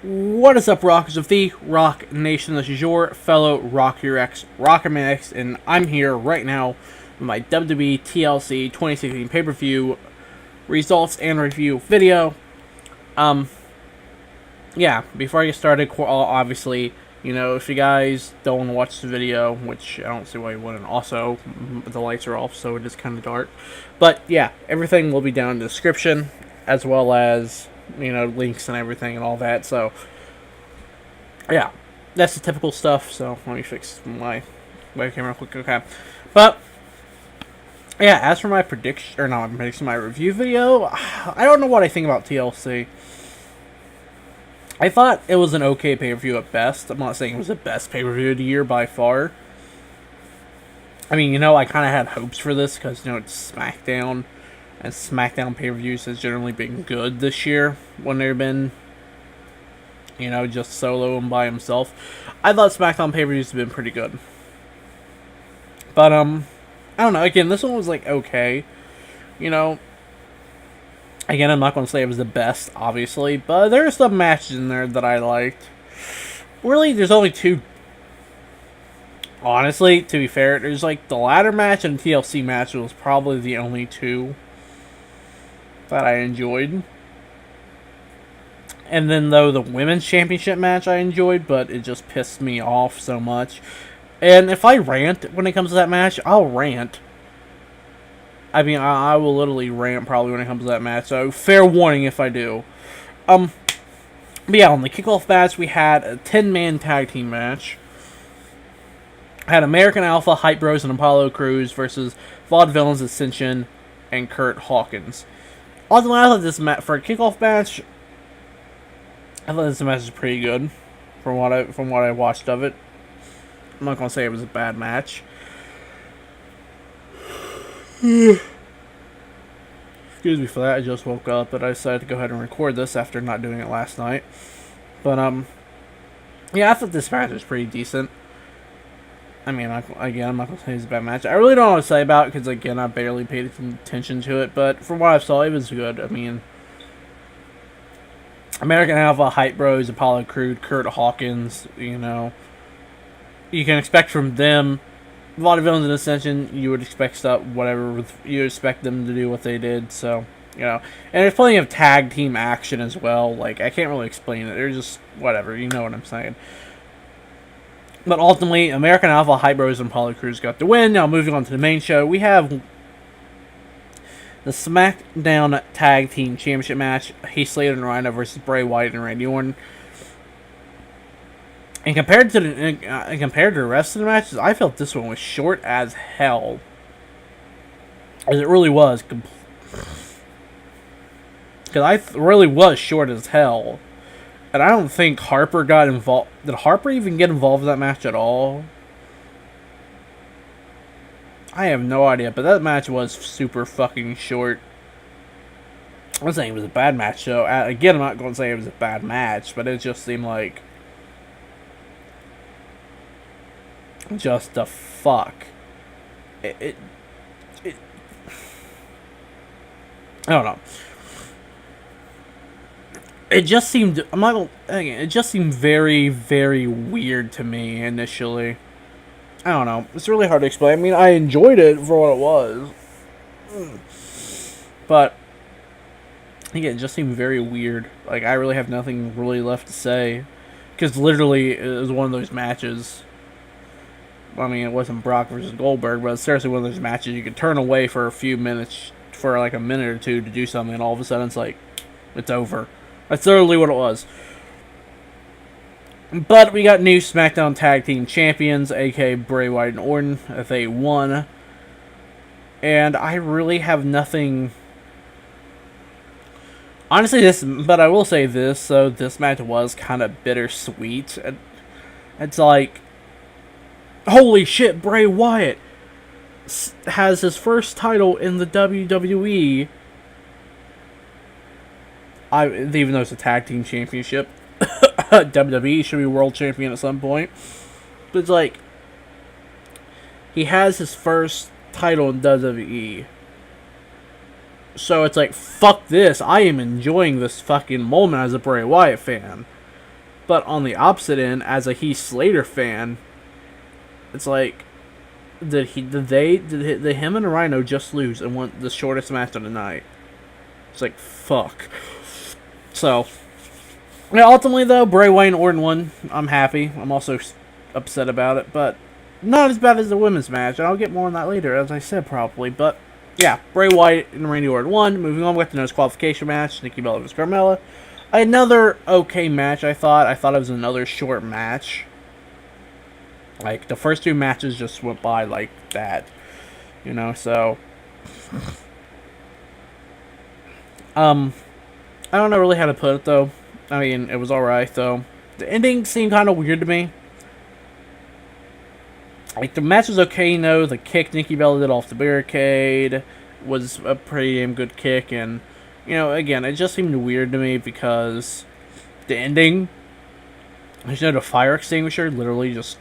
What is up, rockers of the Rock Nation? This is your fellow Rocker X, Rockerman, and I'm here right now with my WWE TLC 2016 pay-per-view results and review video. Yeah, before I get started, obviously, if you guys don't want to watch the video, which I don't see why you wouldn't, also, the lights are off, so it is kind of dark. But, yeah, everything will be down in the description, as well as links and everything and all that. So yeah, that's the typical stuff. So let me fix my webcam real quick. Okay, but yeah, as for my prediction, or not my prediction, my review video, I don't know what I think about TLC. I thought it was an okay pay-per-view at best. I'm not saying it was the best pay-per-view of the year by far. I mean, I kind of had hopes for this because, it's Smackdown. And Smackdown pay-per-views has generally been good this year when they've been, just solo and by himself. I thought Smackdown pay-per-views have been pretty good. But, I don't know. Again, this one was, okay. Again, I'm not going to say it was the best, obviously. But there are some matches in there that I liked. Really, there's only two. Honestly, to be fair, there's, the ladder match and the TLC match was probably the only two that I enjoyed. And then, though, the women's championship match I enjoyed, but it just pissed me off so much. And if I rant when it comes to that match, I'll rant. I mean, I will literally rant probably when it comes to that match, so fair warning if I do. But yeah, on the kickoff match, we had a 10-man tag team match. Had American Alpha, Hype Bros, and Apollo Crews versus Vaudevillians, Ascension, and Curt, Hawkins. Ultimately, I thought this match for a kickoff match, I thought this match was pretty good from what I watched of it. I'm not gonna say it was a bad match. Excuse me for that. I just woke up, but I decided to go ahead and record this after not doing it last night. But yeah, I thought this match was pretty decent. I mean, again, I'm not going to say it's a bad match. I really don't know what to say about it because, again, I barely paid attention to it. But from what I saw, it was good. I mean, American Alpha, Hype Bros, Apollo Crews, Curt, Hawkins, you can expect from them. Vaudevillains and Ascension, you would expect stuff, whatever. You would expect them to do what they did. So, And there's plenty of tag team action as well. I can't really explain it. They're just, whatever. You know what I'm saying. But ultimately, American Alpha, Hype Bros, and Apollo Crews got the win. Now, moving on to the main show, we have the Smackdown Tag Team Championship match. Slater and Rhyno versus Bray, Wyatt, and Randy Orton. And compared to the rest of the matches, I felt this one was short as hell. As it really was. Because really was short as hell. And I don't think Harper got involved. Did Harper even get involved in that match at all? I have no idea, but that match was super fucking short. I'm not saying it was a bad match, though. Again, I'm not going to say it was a bad match, but it just seemed like just the fuck. I don't know. It just seemed, it just seemed very, very weird to me initially. I don't know. It's really hard to explain. I mean, I enjoyed it for what it was. But, again, it just seemed very weird. I really have nothing really left to say. Because literally, it was one of those matches. I mean, it wasn't Brock versus Goldberg, but it's seriously one of those matches you could turn away for a few minutes, for a minute or two to do something, and all of a sudden it's over. That's literally what it was. But we got new SmackDown Tag Team Champions, aka Bray Wyatt and Orton, if they won. And I really have nothing. Honestly, but I will say this, so this match was kind of bittersweet. It's holy shit, Bray Wyatt has his first title in the WWE. Even though it's a tag team championship, WWE should be world champion at some point. But it's he has his first title in WWE. So it's fuck this. I am enjoying this fucking moment as a Bray Wyatt fan. But on the opposite end, as a Heath Slater fan, it's like, did him and Rhyno just lose and want the shortest match of the night? It's like, fuck. So, yeah, ultimately though, Bray, Wyatt, and Orton won. I'm happy. I'm also upset about it, but not as bad as the women's match. And I'll get more on that later, as I said, probably. But yeah, Bray Wyatt and Randy Orton won. Moving on with the disqualification match, Nikki Bella vs. Carmella. Another okay match, I thought. I thought it was another short match. Like, the first two matches just went by like that. You know, so I don't know really how to put it, though. I mean, it was alright, though. The ending seemed kind of weird to me. Like, the match was okay, you know. The kick Nikki Bella did off the barricade was a pretty damn good kick. And, you know, again, it just seemed weird to me because the ending, you know, the fire extinguisher literally just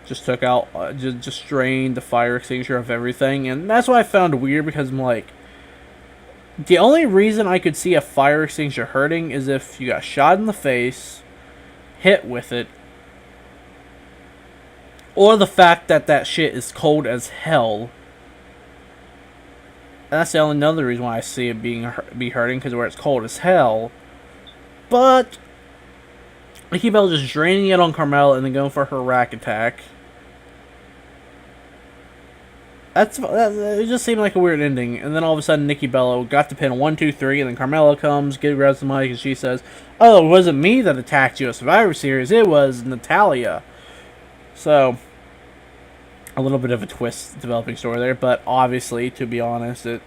took out, just drained the fire extinguisher of everything. And that's what I found weird, because I'm like, the only reason I could see a fire extinguisher hurting is if you got shot in the face, hit with it, or the fact that that shit is cold as hell. And that's the only another reason why I see it be hurting, because where it's cold as hell. But Nikki Bella just draining it on Carmella and then going for her rack attack. It just seemed like a weird ending. And then all of a sudden, Nikki Bella got the pin 1, 2, 3, and then Carmella comes, grabs the mic, and she says, "Oh, it wasn't me that attacked you at Survivor Series, it was Natalya." So, a little bit of a twist developing story there, but obviously, to be honest, it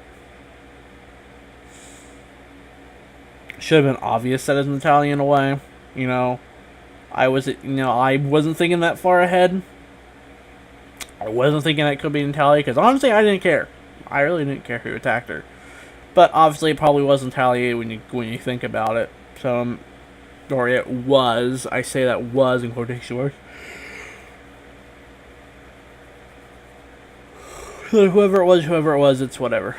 should have been obvious that it's Natalya in a way. You know, I wasn't thinking that far ahead. I wasn't thinking that could be Natalya, because honestly, I didn't care. I really didn't care who attacked her. But obviously, it probably was Natalya when you think about it. So, or it was. I say that was in quotation marks. Whoever it was, it's whatever.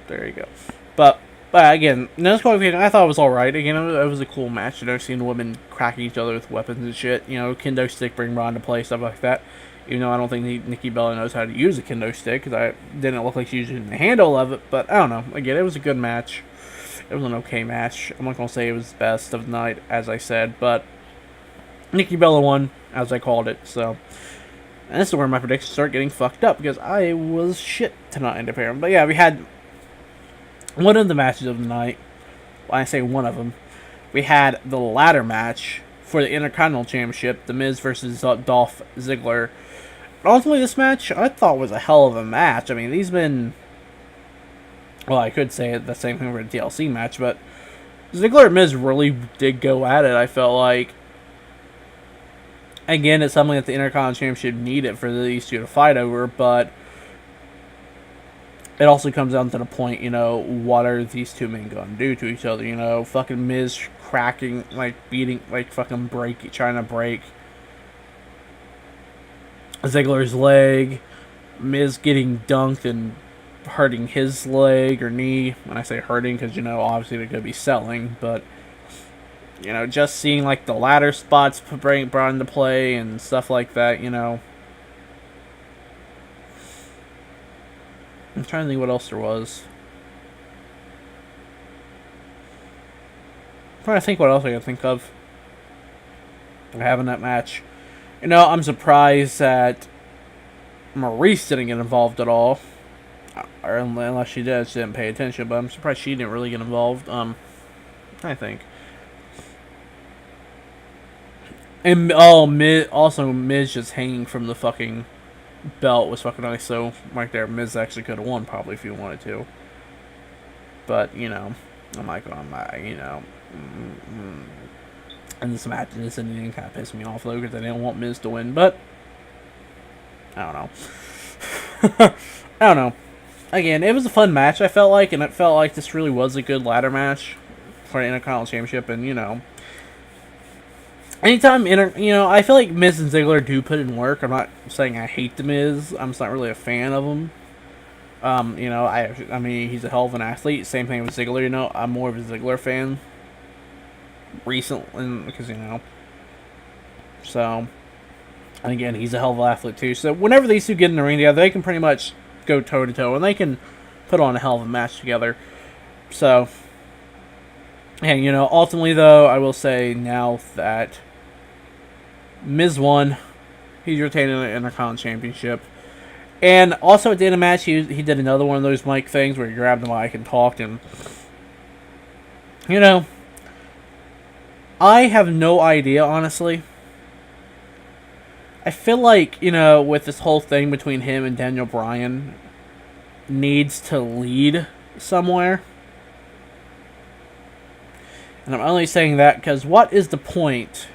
There you go. But again, no disqualification. I thought it was alright. Again, it was a cool match. You know, seeing women cracking each other with weapons and shit. You know, kendo stick, bring Ron to play, stuff like that. Even though I don't think Nikki Bella knows how to use a kendo stick, because I didn't look like she was using the handle of it. But I don't know. Again, it was a good match. It was an okay match. I'm not going to say it was the best of the night, as I said. But Nikki Bella won, as I called it. So, and this is where my predictions start getting fucked up, because I was shit tonight, apparently. But yeah, we had one of the matches of the night. When I say one of them, we had the ladder match for the Intercontinental Championship, The Miz versus Dolph Ziggler. Ultimately, this match I thought was a hell of a match. I mean, these men, well, I could say the same thing for the TLC match, but Ziggler and Miz really did go at it. I felt like, again, it's something that the Intercontinental Championship needed for these two to fight over, but it also comes down to the point, you know, what are these two men going to do to each other? You know, fucking Miz cracking, like, beating, like, fucking trying to break Ziggler's leg. Miz getting dunked and hurting his leg or knee. When I say hurting, because, you know, obviously they're going to be selling, but, you know, just seeing, like, the ladder spots brought into play and stuff like that, you know. I'm trying to think what else there was. I'm trying to think what else I can think of having that match. You know, I'm surprised that Maurice didn't get involved at all. Or unless she did, she didn't pay attention. But I'm surprised she didn't really get involved. I think. And Miz just hanging from the fucking belt was fucking nice. So right there, Miz actually could have won probably if he wanted to. But you know, you know. And this match, this ending kind of pissed me off though, because I didn't want Miz to win, but I don't know. I don't know. Again, it was a fun match, I felt like, and it felt like this really was a good ladder match for the Intercontinental Championship, and you know, anytime, you know, I feel like Miz and Ziggler do put in work. I'm not saying I hate the Miz. I'm just not really a fan of him. You know, I mean, he's a hell of an athlete. Same thing with Ziggler, you know. I'm more of a Ziggler fan. recently, because, you know. So, and again, he's a hell of an athlete too. So whenever these two get in the ring together, they can pretty much go toe to toe, and they can put on a hell of a match together. So, and, you know, ultimately though, I will say now that Miz won, he's retaining the Intercontinental Championship. And also at the end of the match, he did another one of those mic things where he grabbed the mic and talked. And, you know, I have no idea, honestly. I feel like, you know, with this whole thing between him and Daniel Bryan, needs to lead somewhere. And I'm only saying that because what is the point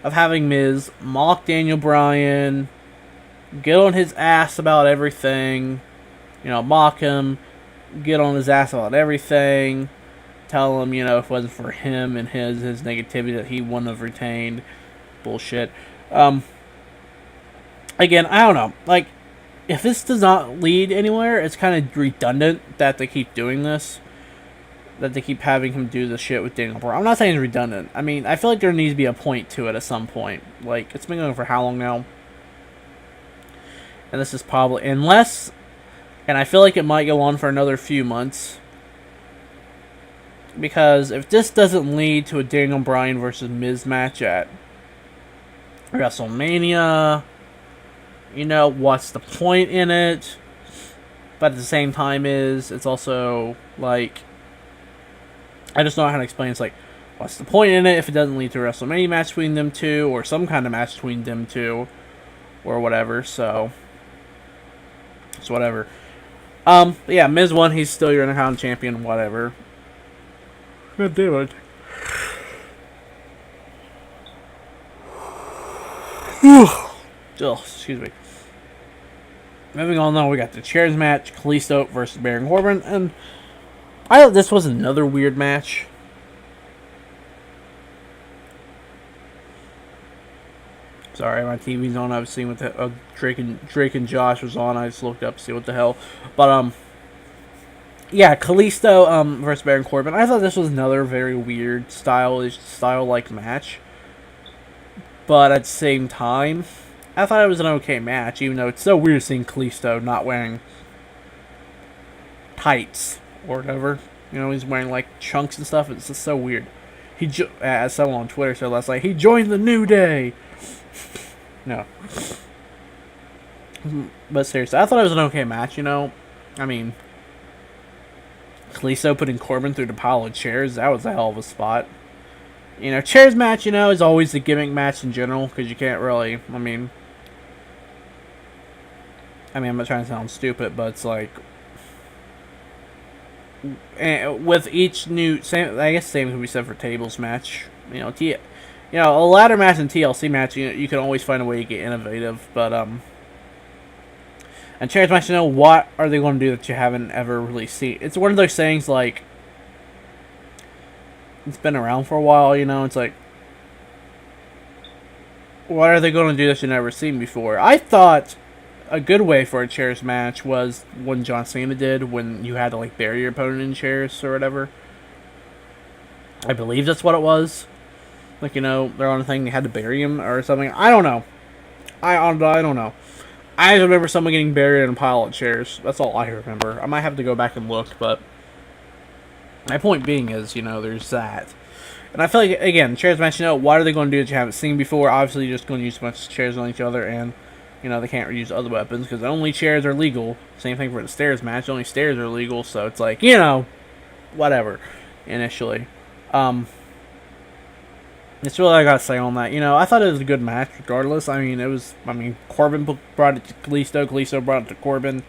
of having Miz mock Daniel Bryan, get on his ass about everything, you know, mock him, get on his ass about everything, tell him, you know, if it wasn't for him and his negativity that he wouldn't have retained. Bullshit. Again, I don't know. Like, if this does not lead anywhere, it's kind of redundant that they keep doing this. That they keep having him do the shit with Daniel Bryan. I'm not saying it's redundant. I mean, I feel like there needs to be a point to it at some point. Like, it's been going for how long now? And this is probably... Unless... And I feel like it might go on for another few months. Because if this doesn't lead to a Daniel Bryan versus Miz match at WrestleMania, you know, what's the point in it? But at the same time it's also, like... I just don't know how to explain. It's like, what's the point in it if it doesn't lead to a WrestleMania match between them two, or some kind of match between them two, or whatever. So, it's whatever. But yeah, Miz won. He's still your Intercontinental Champion. Whatever. God damn it. Excuse me. Moving on, though, we got the chairs match: Kalisto versus Bray and Corbin, and I thought this was another weird match. Sorry, my TV's on. I was seeing what the Drake and Josh was on. I just looked up to see what the hell. But yeah, Kalisto versus Baron Corbin. I thought this was another very weird style-like match. But at the same time, I thought it was an okay match, even though it's so weird seeing Kalisto not wearing tights or whatever. You know, he's wearing like chunks and stuff. It's just so weird. As someone on Twitter said last night, he joined the New Day. No. But seriously, I thought it was an okay match, you know. I mean, Kalisto putting Corbin through the pile of chairs, that was a hell of a spot. You know, chairs match, you know, is always a gimmick match in general, because you can't really, I mean, I'm not trying to sound stupid, but it's like, with each new, I guess same could be said for tables match. You know, a ladder match and TLC match, you can always find a way to get innovative. But and chairs match, you know, what are they going to do that you haven't ever really seen? It's one of those things like, it's been around for a while. You know, it's like, what are they going to do that you've never seen before? I thought a good way for a chairs match was when John Cena did, when you had to like bury your opponent in chairs or whatever. I believe that's what it was. Like, you know, they're on a thing, they had to bury him or something. I don't know. I don't know. I remember someone getting buried in a pile of chairs. That's all I remember. I might have to go back and look, but my point being is, you know, there's that. And I feel like, again, chairs match, you know, what are they going to do that you haven't seen before? Obviously, you're just going to use a bunch of chairs on each other, and, you know, they can't use other weapons, because only chairs are legal. Same thing for the stairs match, only stairs are legal, so it's like, you know, whatever, initially. It's really all I gotta say on that. You know, I thought it was a good match regardless. Corbin brought it to Kalisto. Kalisto brought it to Corbin.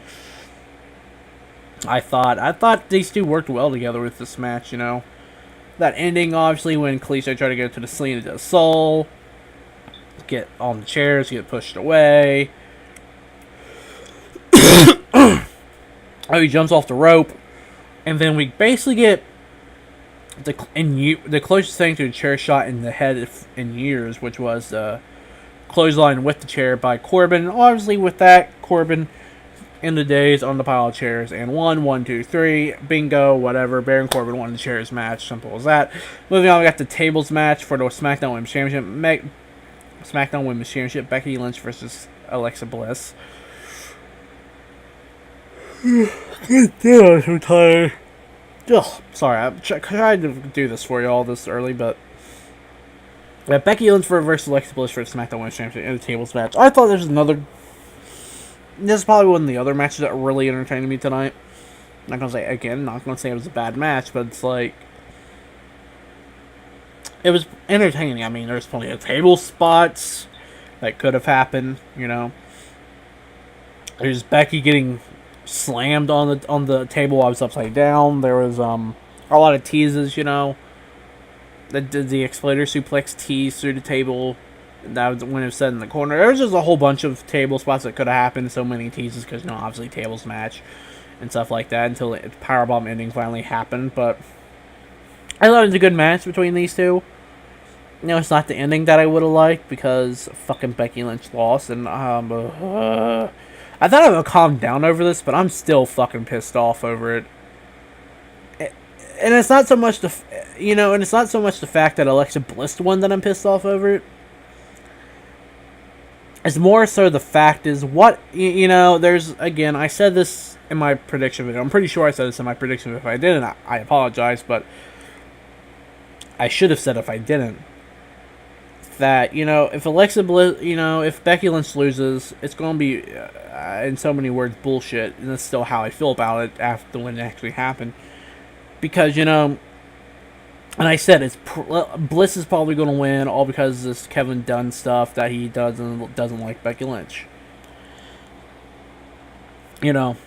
I thought these two worked well together with this match, you know. That ending, obviously, when Kalisto tried to go to the Selena del Sol, get on the chairs, get pushed away. He jumps off the rope. And then we basically get the closest thing to a chair shot in the head in years, which was the clothesline with the chair by Corbin. Obviously, with that, Corbin in the days on the pile of chairs, and 1, 2, 3, bingo, whatever. Baron Corbin won the chairs match, simple as that. Moving on, we got the tables match for the Smackdown Women's Championship. Smackdown Women's Championship, Becky Lynch versus Alexa Bliss. Good deal, I'm so tired. Ugh, sorry, I tried to do this for you all this early, but Becky Lynch versus Alexa Bliss for the SmackDown Women's Championship in the tables match. I thought there's another. This is probably one of the other matches that really entertained me tonight. Not gonna say again, not gonna say it was a bad match, but it's like it was entertaining. I mean, there's plenty of table spots that could have happened. You know, there's Becky getting slammed on the table while I was upside down. There was a lot of teases, you know. The Exploder suplex tease through the table. That was when it was set in the corner. There was just a whole bunch of table spots that could have happened. So many teases because, you know, obviously tables match and stuff like that until the powerbomb ending finally happened. But I thought it was a good match between these two. You know, it's not the ending that I would have liked because fucking Becky Lynch lost, and I thought I would calm down over this, but I'm still fucking pissed off over it. And it's not so much the fact that Alexa Bliss won that I'm pissed off over it. It's more so the fact is what, you know, there's, again, I said this in my prediction video. I'm pretty sure I said this in my prediction video. If I didn't, I apologize, but I should have said if I didn't. That, you know, if Alexa Bliss, you know, if Becky Lynch loses, it's going to be, in so many words, bullshit. And that's still how I feel about it after when it actually happened. Because, you know, and I said Bliss is probably going to win all because of this Kevin Dunn stuff that he doesn't like Becky Lynch. You know.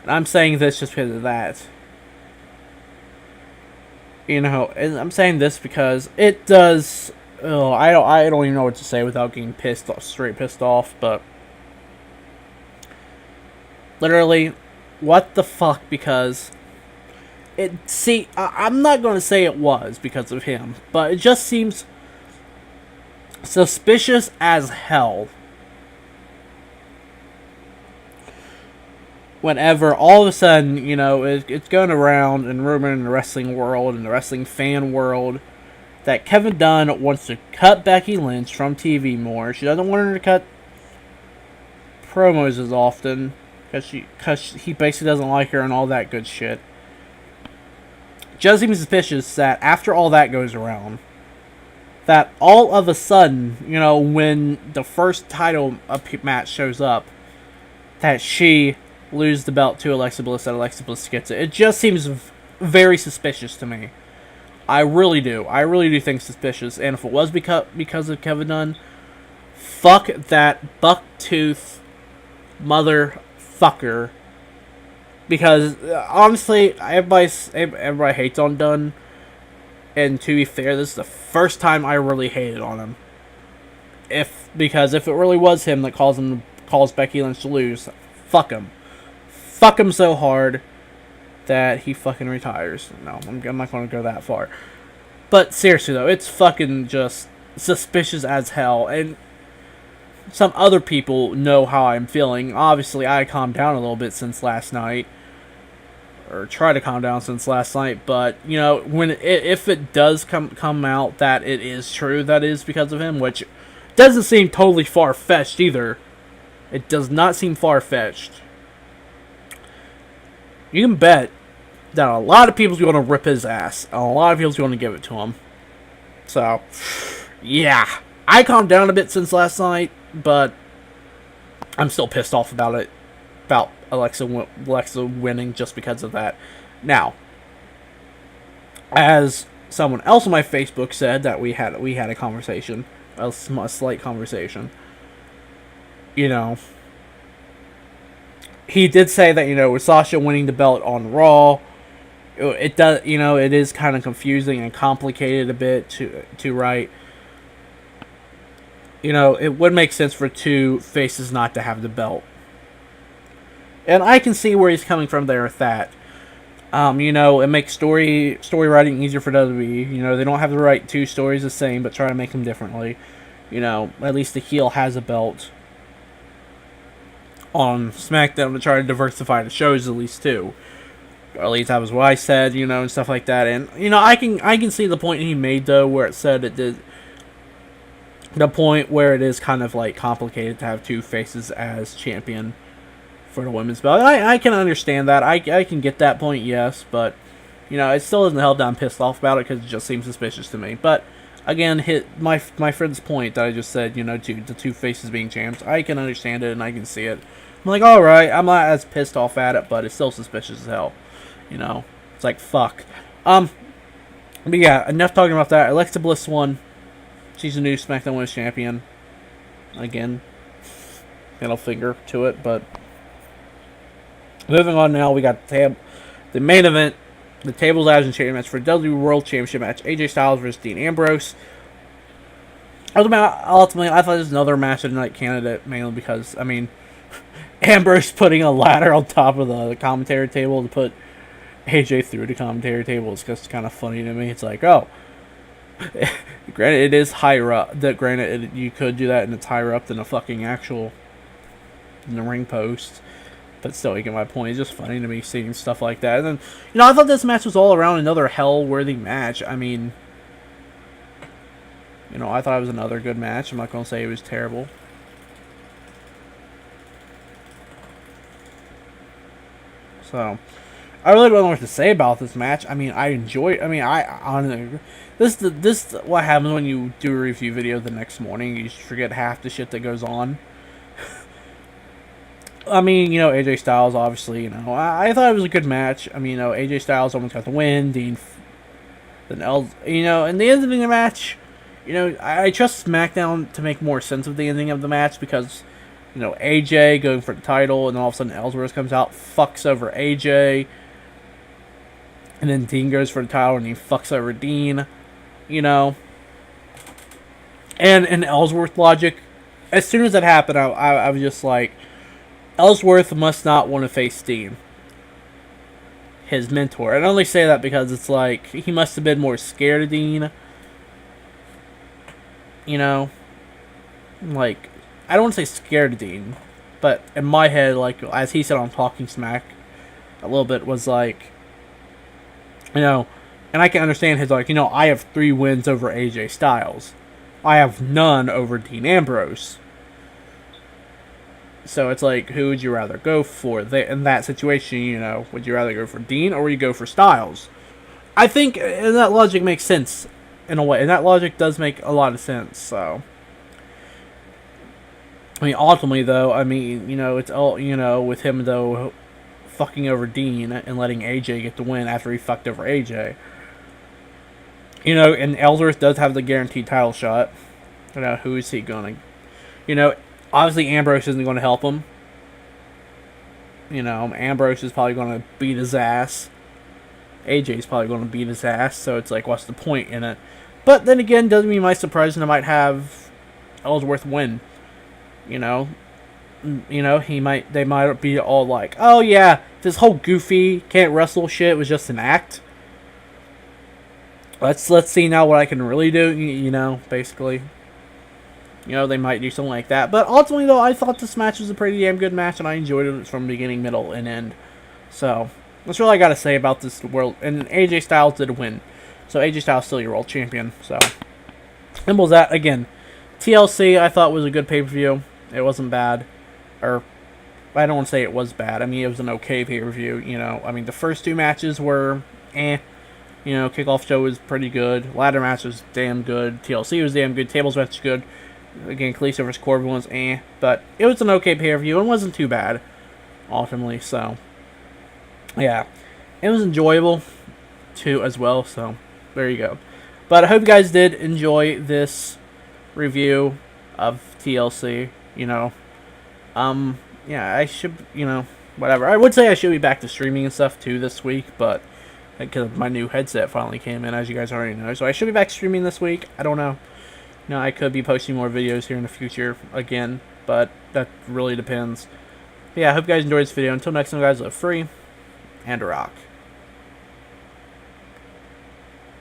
And I'm saying this just because of that. You know, and I'm saying this because it does. Oh, I don't even know what to say without getting straight pissed off. But literally, what the fuck? Because I'm not going to say it was because of him, but it just seems suspicious as hell. Whenever all of a sudden, you know, it's going around and rumored in the wrestling world and the wrestling fan world that Kevin Dunn wants to cut Becky Lynch from TV more. She doesn't want her to cut promos as often because he basically doesn't like her and all that good shit. Just seems suspicious that after all that goes around, that all of a sudden, you know, when the first title match shows up, that she lose the belt to Alexa Bliss, that Alexa Bliss gets it. It just seems very suspicious to me. I really do. I really do think suspicious. And if it was because of Kevin Dunn, fuck that bucktooth motherfucker. Because honestly, everybody hates on Dunn. And to be fair, this is the first time I really hated on him. Because if it really was him that calls Becky Lynch to lose, fuck him. Fuck him so hard that he fucking retires. No, I'm not going to go that far. But seriously though, it's fucking just suspicious as hell. And some other people know how I'm feeling. Obviously, I calmed down a little bit since last night. Or try to calm down since last night. But, you know, if it does come out that it is true that it is because of him, which doesn't seem totally far-fetched either. It does not seem far-fetched. You can bet that a lot of people's going to rip his ass. And a lot of people's going to give it to him. So, yeah. I calmed down a bit since last night, but I'm still pissed off about it. About Alexa winning just because of that. Now, as someone else on my Facebook said that we had a conversation, a slight conversation. You know, he did say that, you know, with Sasha winning the belt on Raw, it does, you know, it is kind of confusing and complicated a bit to write. You know, it would make sense for two faces not to have the belt. And I can see where he's coming from there with that. You know, it makes story writing easier for WWE. You know, they don't have to write two stories the same, but try to make them differently. You know, at least the heel has a belt. on SmackDown to try to diversify the shows at least too. Or at least that was what I said, you know, and stuff like that. And you know, I can see the point he made though, where it said it did. The point where it is kind of like complicated to have two faces as champion for the women's belt. I can understand that. I can get that point, yes, but you know, it still doesn't help that I'm pissed off about it because it just seems suspicious to me. But again, hit my friend's point that I just said, you know, the two faces being champs. I can understand it and I can see it. I'm like, all right, I'm not as pissed off at it, but it's still suspicious as hell. You know, it's like fuck. But yeah, enough talking about that. Alexa Bliss won. She's the new SmackDown Women's Champion. Again, middle finger to it, but moving on now, we got the main event, the Tables, Ladders, and Chain match for WWE World Championship match. AJ Styles versus Dean Ambrose. Ultimately, I thought this was another match of the night candidate, mainly because, I mean, Ambrose putting a ladder on top of the commentary table to put AJ through the commentary table is just kind of funny to me. It's like, oh, granted, it is higher up. You could do that and it's higher up than a fucking actual in the ring post. But still, you get my point. It's just funny to me seeing stuff like that. And then, you know, I thought this match was all around another hell-worthy match. I mean, you know, I thought it was another good match. I'm not going to say it was terrible. So, I really don't know what to say about this match. I mean, I enjoy. I mean, I honestly, this what happens when you do a review video the next morning. You just forget half the shit that goes on. I mean, you know, AJ Styles, obviously, you know, I thought it was a good match. I mean, you know, AJ Styles almost got the win. Dean, you know, and the ending of the match, you know, I trust SmackDown to make more sense of the ending of the match because, you know, AJ going for the title, and then all of a sudden Ellsworth comes out, fucks over AJ. And then Dean goes for the title and he fucks over Dean, you know. And in Ellsworth logic, as soon as that happened, I was just like, Ellsworth must not want to face Dean, his mentor. And I only say that because it's like, he must have been more scared of Dean. You know? Like, I don't want to say scared of Dean, but in my head, like, as he said on Talking Smack, a little bit was like, you know, and I can understand his, like, you know, I have 3 wins over AJ Styles. I have none over Dean Ambrose. So it's like, who would you rather go for? In that situation, you know, would you rather go for Dean or would you go for Styles? I think and that logic makes sense in a way. And that logic does make a lot of sense, so. I mean, ultimately, though, I mean, you know, it's all, you know, with him, though, fucking over Dean and letting AJ get the win after he fucked over AJ. You know, and Ellsworth does have the guaranteed title shot. You know, who is he going to... You know, obviously Ambrose isn't going to help him. You know, Ambrose is probably going to beat his ass. AJ's probably going to beat his ass, so it's like, what's the point in it? But then again, doesn't mean my surprise I might have Ellsworth win. You know, they might be all like, oh yeah, this whole goofy can't wrestle shit was just an act. Let's see now what I can really do, you know, basically. You know, they might do something like that. But ultimately, though, I thought this match was a pretty damn good match, and I enjoyed it from beginning, middle, and end. So, that's all I gotta say about this world. And AJ Styles did win. So, AJ Styles still your world champion. So, simple as that. Again, TLC I thought was a good pay-per-view. It wasn't bad. Or, I don't want to say it was bad. I mean, it was an okay pay-per-view, you know. I mean, the first 2 matches were, You know, kickoff show was pretty good. Ladder match was damn good. TLC was damn good. Tables match was good. Again, Kalisto vs. Corbin was but it was an okay pay-per-view and wasn't too bad, ultimately, so, yeah. It was enjoyable, too, as well, so, there you go. But I hope you guys did enjoy this review of TLC, you know. Yeah, I should, you know, whatever. I would say I should be back to streaming and stuff, too, this week, but, because my new headset finally came in, as you guys already know, so I should be back streaming this week. I don't know. You know, I could be posting more videos here in the future again, but that really depends. But yeah, I hope you guys enjoyed this video. Until next time, guys, live free and rock.